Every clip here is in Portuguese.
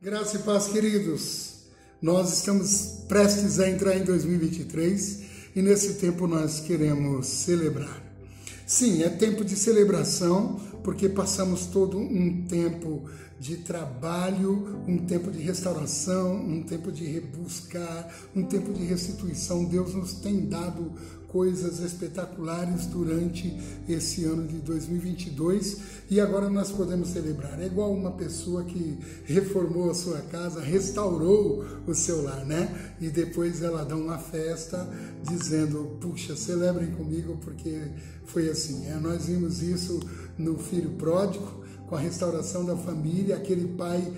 Graça e paz, queridos. Nós estamos prestes a entrar em 2023 e nesse tempo nós queremos celebrar. Sim, é tempo de celebração porque passamos todo um tempo de trabalho, um tempo de restauração, um tempo de rebuscar, um tempo de restituição. Deus nos tem dado coisas espetaculares durante esse ano de 2022 e agora nós podemos celebrar. É igual uma pessoa que reformou a sua casa, restaurou o seu lar, né? E depois ela dá uma festa dizendo, puxa, celebrem comigo porque foi assim. Nós vimos isso no filho pródigo, com a restauração da família, aquele pai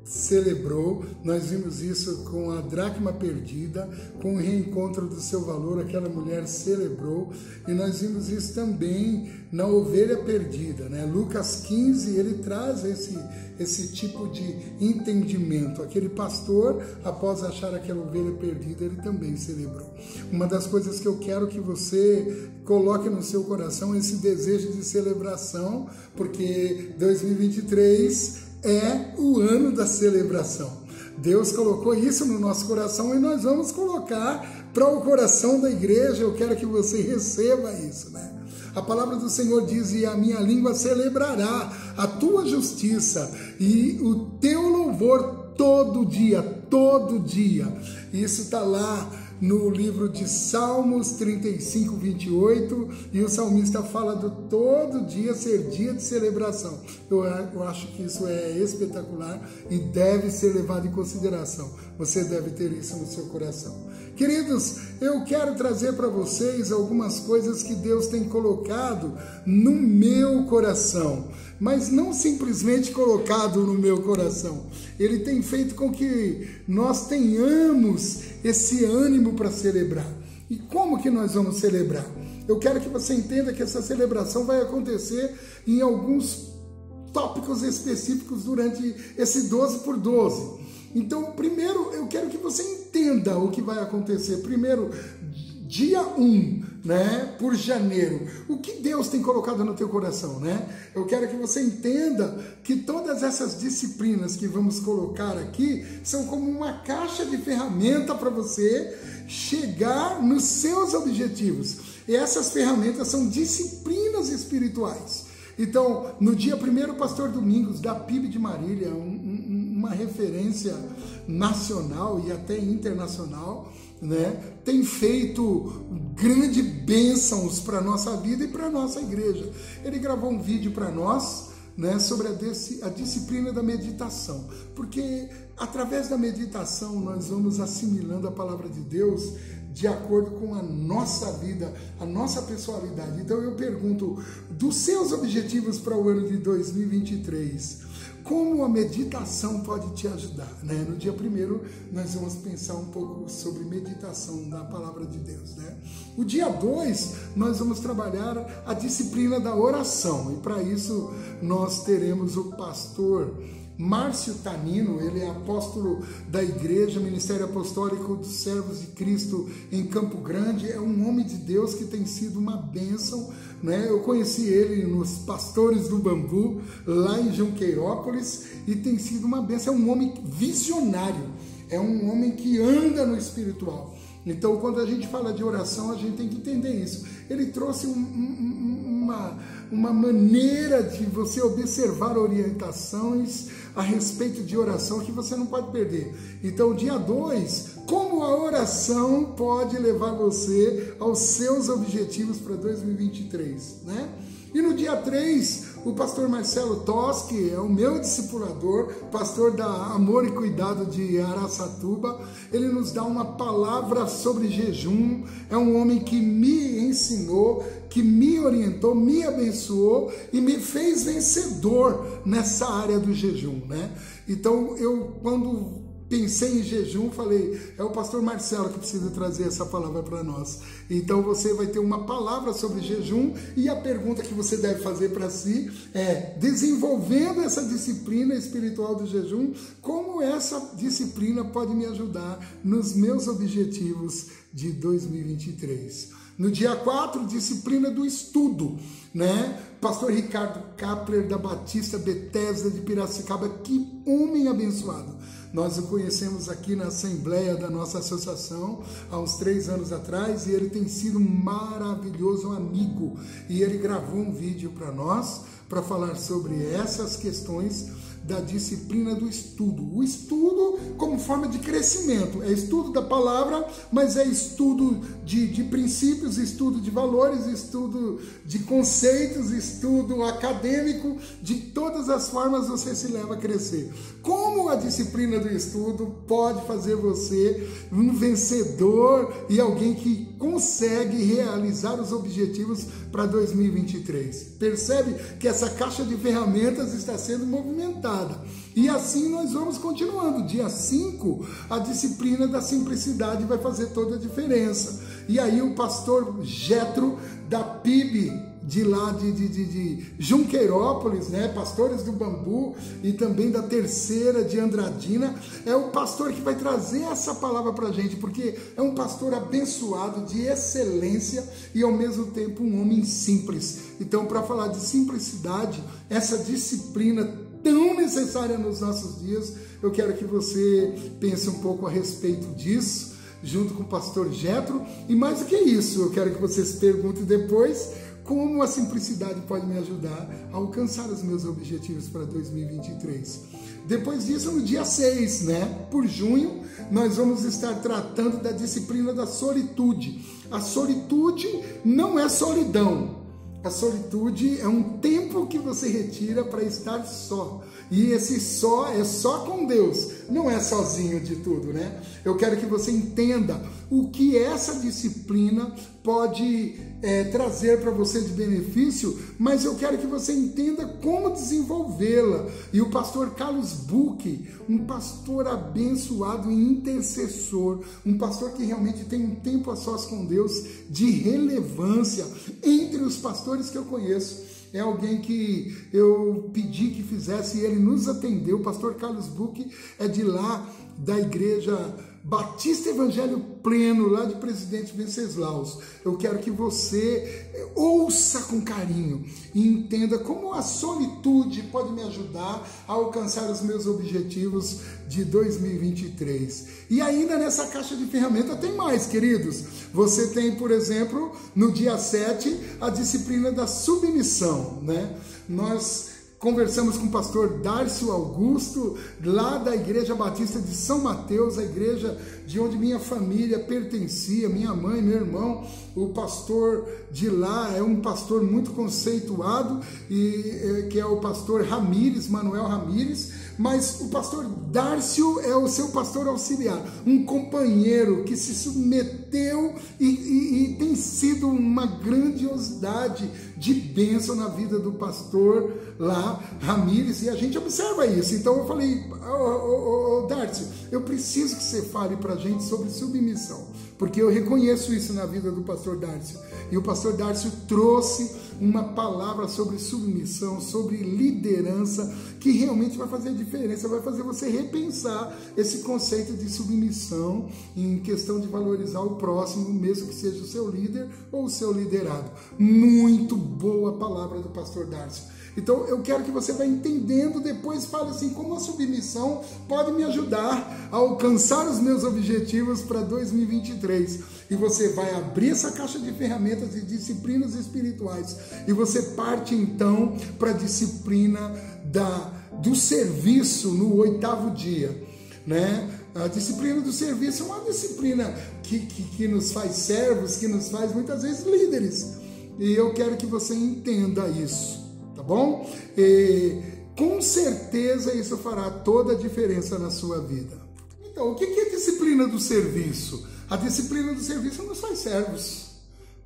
celebrou. Nós vimos isso com a dracma perdida, com o reencontro do seu valor, aquela mulher celebrou, e nós vimos isso também na ovelha perdida, né? Lucas 15, ele traz esse tipo de entendimento. Aquele pastor, após achar aquela ovelha perdida, ele também celebrou. Uma das coisas que eu quero que você coloque no seu coração é esse desejo de celebração, porque 2023 é o ano da celebração. Deus colocou isso no nosso coração e nós vamos colocar para o coração da igreja. Eu quero que você receba isso, né? A palavra do Senhor diz, e a minha língua celebrará a tua justiça e o teu louvor todo dia, todo dia. Isso está lá no livro de Salmos 35, 28, e o salmista fala do todo dia ser dia de celebração. Eu acho que isso é espetacular e deve ser levado em consideração. Você deve ter isso no seu coração. Queridos, eu quero trazer para vocês algumas coisas que Deus tem colocado no meu coração, mas não simplesmente colocado no meu coração. Ele tem feito com que nós tenhamos esse ânimo para celebrar. E como que nós vamos celebrar? Eu quero que você entenda que essa celebração vai acontecer em alguns tópicos específicos durante esse 12 por 12. Então, primeiro, eu quero que você entenda o que vai acontecer. Primeiro, dia 1, né, por janeiro, o que Deus tem colocado no teu coração, né? Eu quero que você entenda que todas essas disciplinas que vamos colocar aqui são como uma caixa de ferramenta para você chegar nos seus objetivos. E essas ferramentas são disciplinas espirituais. Então, no dia 1º, o pastor Domingos, da PIB de Marília, uma referência nacional e até internacional, né, tem feito grandes bênçãos para a nossa vida e para a nossa igreja. Ele gravou um vídeo para nós, né, sobre a disciplina da meditação, porque através da meditação nós vamos assimilando a palavra de Deus de acordo com a nossa vida, a nossa personalidade. Então eu pergunto, dos seus objetivos para o ano de 2023, como a meditação pode te ajudar, né? No dia 1º nós vamos pensar um pouco sobre meditação da palavra de Deus, né? O dia 2 nós vamos trabalhar a disciplina da oração, e para isso nós teremos o pastor Márcio Tanino. Ele é apóstolo da igreja, Ministério Apostólico dos Servos de Cristo em Campo Grande. É um homem de Deus que tem sido uma bênção, né? Eu conheci ele nos Pastores do Bambu, lá em Junqueirópolis, e tem sido uma bênção. É um homem visionário, é um homem que anda no espiritual. Então, quando a gente fala de oração, a gente tem que entender isso. Ele trouxe uma maneira de você observar orientações a respeito de oração que você não pode perder. Então, dia 2, como a oração pode levar você aos seus objetivos para 2023, né? E no dia 3, o pastor Marcelo Toschi, é o meu discipulador, pastor da Amor e Cuidado de Araçatuba. Ele nos dá uma palavra sobre jejum. É um homem que me ensinou, que me orientou, me abençoou e me fez vencedor nessa área do jejum, né? Então, eu, quando pensei em jejum, falei, é o pastor Marcelo que precisa trazer essa palavra para nós. Então você vai ter uma palavra sobre jejum, e a pergunta que você deve fazer para si é, desenvolvendo essa disciplina espiritual do jejum, como essa disciplina pode me ajudar nos meus objetivos de 2023? No dia 4, disciplina do estudo, né? Pastor Ricardo Kapler da Batista Bethesda de Piracicaba, que homem abençoado. Nós o conhecemos aqui na Assembleia da nossa associação há uns 3 anos atrás e ele tem sido um maravilhoso amigo. E ele gravou um vídeo para nós para falar sobre essas questões da disciplina do estudo. O estudo como forma de crescimento. É estudo da palavra, mas é estudo de princípios, estudo de valores, estudo de conceitos, estudo acadêmico. De todas as formas você se leva a crescer. Como a disciplina do estudo pode fazer você um vencedor e alguém que consegue realizar os objetivos para 2023. Percebe que essa caixa de ferramentas está sendo movimentada. E assim nós vamos continuando. Dia 5, a disciplina da simplicidade vai fazer toda a diferença. E aí o pastor Jetro da PIB, de lá de Junqueirópolis, né? Pastores do Bambu e também da Terceira de Andradina, é o pastor que vai trazer essa palavra para a gente, porque é um pastor abençoado, de excelência e ao mesmo tempo um homem simples. Então, para falar de simplicidade, essa disciplina tão necessária nos nossos dias, eu quero que você pense um pouco a respeito disso, junto com o pastor Jetro. E mais do que isso, eu quero que você se pergunte depois como a simplicidade pode me ajudar a alcançar os meus objetivos para 2023. Depois disso, no dia 6, né, por junho, nós vamos estar tratando da disciplina da solitude. A solitude não é solidão. A solitude é um tempo que você retira para estar só. E esse só é só com Deus, não é sozinho de tudo, né? Eu quero que você entenda o que essa disciplina pode trazer para você de benefício, mas eu quero que você entenda como desenvolvê-la. E o pastor Carlos Buch, um pastor abençoado e intercessor, um pastor que realmente tem um tempo a sós com Deus de relevância entre os pastores que eu conheço. É alguém que eu pedi que fizesse e ele nos atendeu. O pastor Carlos Buch é de lá, da igreja Batista Evangelho Pleno, lá de Presidente Wenceslaus. Eu quero que você ouça com carinho e entenda como a solitude pode me ajudar a alcançar os meus objetivos de 2023. E ainda nessa caixa de ferramentas tem mais, queridos. Você tem, por exemplo, no dia 7, a disciplina da submissão, né? Nós conversamos com o pastor Dárcio Augusto, lá da Igreja Batista de São Mateus, a igreja de onde minha família pertencia, minha mãe, meu irmão. O pastor de lá é um pastor muito conceituado, que é o pastor Ramires, Manuel Ramires, mas o pastor Dárcio é o seu pastor auxiliar, um companheiro que se submeteu e tem sido uma grandiosidade de bênção na vida do pastor lá, Ramires, e a gente observa isso. Então eu falei, Dárcio, eu preciso que você fale pra gente sobre submissão, porque eu reconheço isso na vida do pastor Dárcio. E o pastor Dárcio trouxe uma palavra sobre submissão, sobre liderança, que realmente vai fazer a diferença, vai fazer você repensar esse conceito de submissão em questão de valorizar o próximo, mesmo que seja o seu líder ou o seu liderado. Muito boa a palavra do pastor Dárcio. Então eu quero que você vá entendendo, depois fale assim, como a submissão pode me ajudar a alcançar os meus objetivos para 2023. E você vai abrir essa caixa de ferramentas e disciplinas espirituais. E você parte então para a disciplina do serviço no 8º dia, né? A disciplina do serviço é uma disciplina que nos faz servos, que nos faz muitas vezes líderes. E eu quero que você entenda isso. Tá bom? E com certeza isso fará toda a diferença na sua vida. Então, o que é a disciplina do serviço? A disciplina do serviço nos faz servos.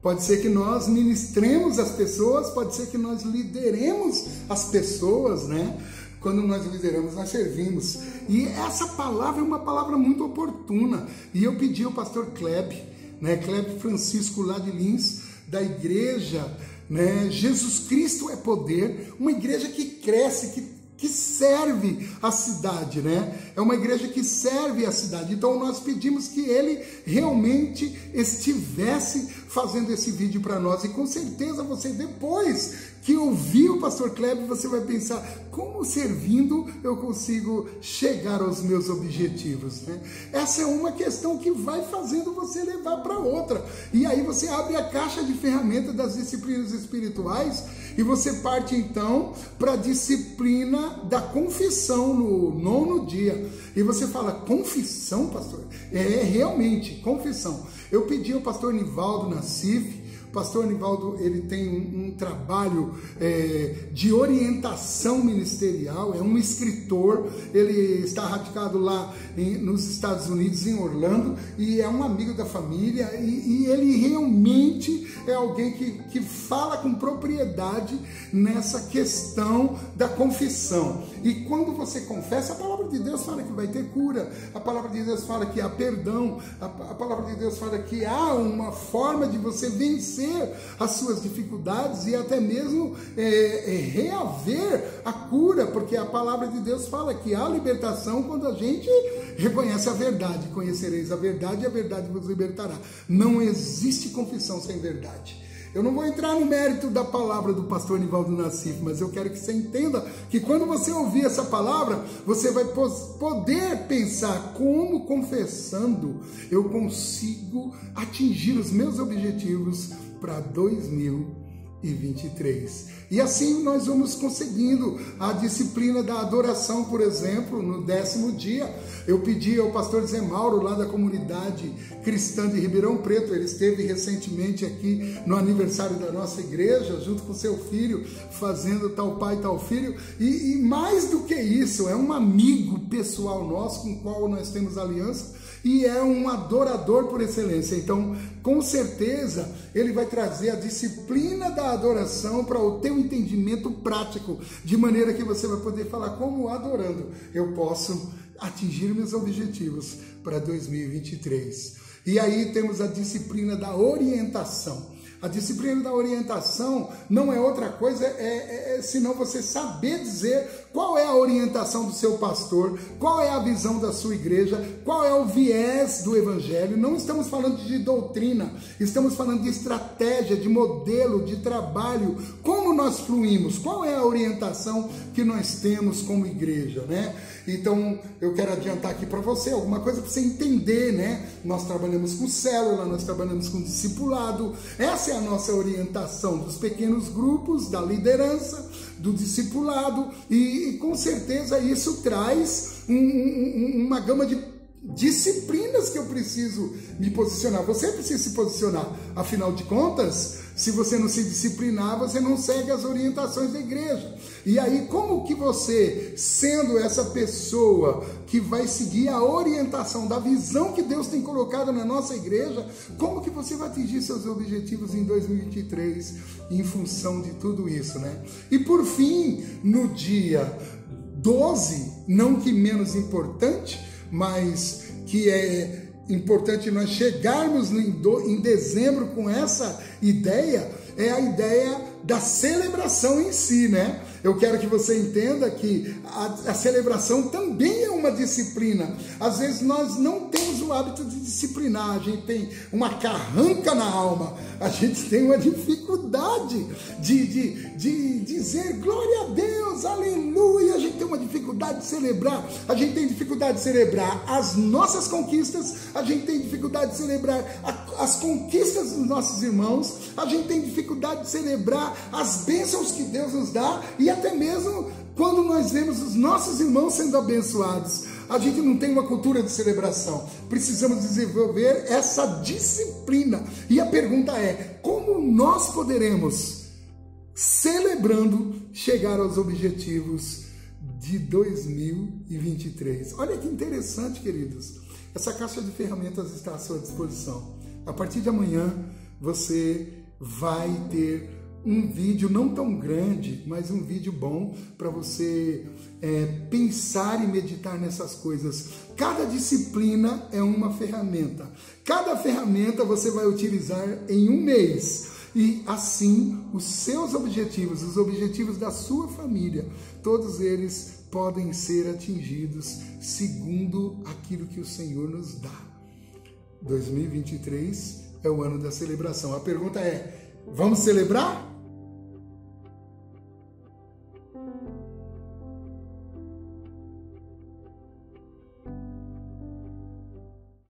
Pode ser que nós ministremos as pessoas, pode ser que nós lideremos as pessoas, né? Quando nós lideramos, nós servimos. E essa palavra é uma palavra muito oportuna. E eu pedi ao pastor Kleb, né? Kleb Francisco, lá de Lins, da igreja, né? Jesus Cristo é Poder, uma igreja que cresce, que que serve a cidade, né? É uma igreja que serve a cidade. Então nós pedimos que ele realmente estivesse fazendo esse vídeo para nós. E com certeza você, depois que ouvir o pastor Kleber, você vai pensar, como servindo eu consigo chegar aos meus objetivos, né? Essa é uma questão que vai fazendo você levar para outra. E aí você abre a caixa de ferramentas das disciplinas espirituais e você parte então para a disciplina da confissão no 9º dia. E você fala, confissão, pastor? É, realmente, confissão. Eu pedi ao pastor Nivaldo Nassif. O pastor Nivaldo, ele tem um trabalho de orientação ministerial, é um escritor, ele está radicado lá nos Estados Unidos, em Orlando, e é um amigo da família, e ele realmente é alguém que fala com propriedade nessa questão da confissão. E quando você confessa, a palavra de Deus fala que vai ter cura, a palavra de Deus fala que há perdão, a palavra de Deus fala que há uma forma de você vencer as suas dificuldades e até mesmo reaver a cura, porque a palavra de Deus fala que há libertação quando a gente reconhece a verdade. Conhecereis a verdade e a verdade vos libertará. Não existe confissão sem verdade. Eu não vou entrar no mérito da palavra do pastor Nivaldo Nassif, mas eu quero que você entenda que quando você ouvir essa palavra, você vai poder pensar como confessando eu consigo atingir os meus objetivos para 2023. E assim nós vamos conseguindo a disciplina da adoração, por exemplo, no 10º dia. Eu pedi ao pastor Zé Mauro, lá da comunidade cristã de Ribeirão Preto, ele esteve recentemente aqui no aniversário da nossa igreja, junto com seu filho, fazendo tal pai, tal filho, e mais do que isso, é um amigo pessoal nosso, com o qual nós temos aliança, e é um adorador por excelência. Então, com certeza, ele vai trazer a disciplina da adoração para o teu entendimento prático, de maneira que você vai poder falar, como adorando eu posso atingir meus objetivos para 2023. E aí temos a disciplina da orientação. A disciplina da orientação não é outra coisa, senão você saber dizer qual é a orientação do seu pastor, qual é a visão da sua igreja, qual é o viés do evangelho. Não estamos falando de doutrina, estamos falando de estratégia, de modelo, de trabalho, como nós fluímos, qual é a orientação que nós temos como igreja, né? Então, eu quero adiantar aqui para você alguma coisa para você entender, né? Nós trabalhamos com célula, nós trabalhamos com discipulado. Essa é a nossa orientação dos pequenos grupos, da liderança, do discipulado. E com certeza isso traz uma gama de disciplinas que eu preciso me posicionar. Você precisa se posicionar. Afinal de contas, se você não se disciplinar, você não segue as orientações da igreja. E aí, como que você, sendo essa pessoa que vai seguir a orientação da visão que Deus tem colocado na nossa igreja, como que você vai atingir seus objetivos em 2023 em função de tudo isso, né? E por fim, no dia 12, não que menos importante, mas que é importante nós chegarmos em dezembro com essa ideia, é a ideia da celebração em si, né? Eu quero que você entenda que a celebração também é uma disciplina. Às vezes nós não temos o hábito de disciplinar, a gente tem uma carranca na alma, a gente tem uma dificuldade de dizer glória a Deus, aleluia, a gente tem uma dificuldade de celebrar, a gente tem dificuldade de celebrar as nossas conquistas, a gente tem dificuldade de celebrar as conquistas dos nossos irmãos, a gente tem dificuldade de celebrar as bênçãos que Deus nos dá, e até mesmo quando nós vemos os nossos irmãos sendo abençoados. A gente não tem uma cultura de celebração. Precisamos desenvolver essa disciplina. E a pergunta é, como nós poderemos, celebrando, chegar aos objetivos de 2023? Olha que interessante, queridos. Essa caixa de ferramentas está à sua disposição. A partir de amanhã, você vai ter um vídeo não tão grande, mas um vídeo bom para você pensar e meditar nessas coisas. Cada disciplina é uma ferramenta. Cada ferramenta você vai utilizar em um mês. E assim, os seus objetivos, os objetivos da sua família, todos eles podem ser atingidos segundo aquilo que o Senhor nos dá. 2023 é o ano da celebração. A pergunta é: vamos celebrar?